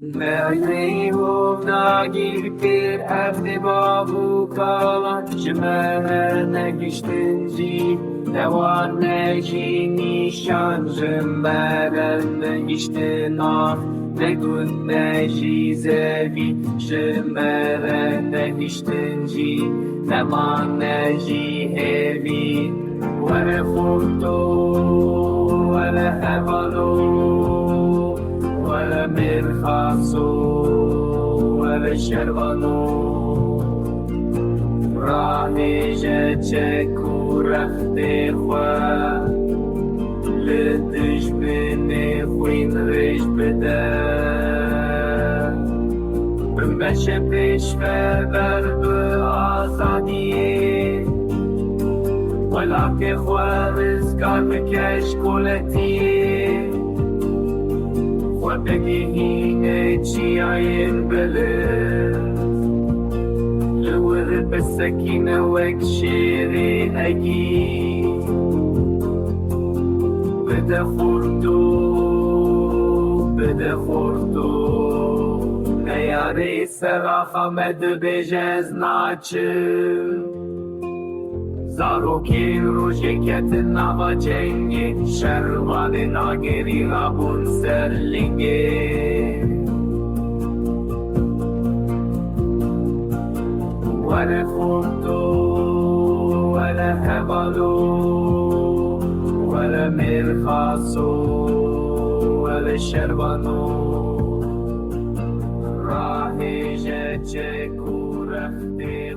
Mehmeyhov nagir bir evde babu kalan Cimene giştinci Devan neji nişancım Meren giştin af Ne gün neji zevi Cimene giştinci Devan neji evi Ve furtu Ve hevalo ولا مرخصو ولا شربانو راهي جاتك ورختي خوا لدش بني خوين ريش بدا بمباشا بيش فبر بآزادية ولا كي خوارز كار بكاش كولتيه وبقيني تشيعين بلد لورد بالسكينة وكشيري أجيب بدا خورتو نياري سراخة مد بجاز ناچل Zarokin rojeketin nava cengi Şervani nageri rabun serlingi Vele khurtu Vele hebalu Vele mirkhasu Vele şervanu Rahi jece kurefti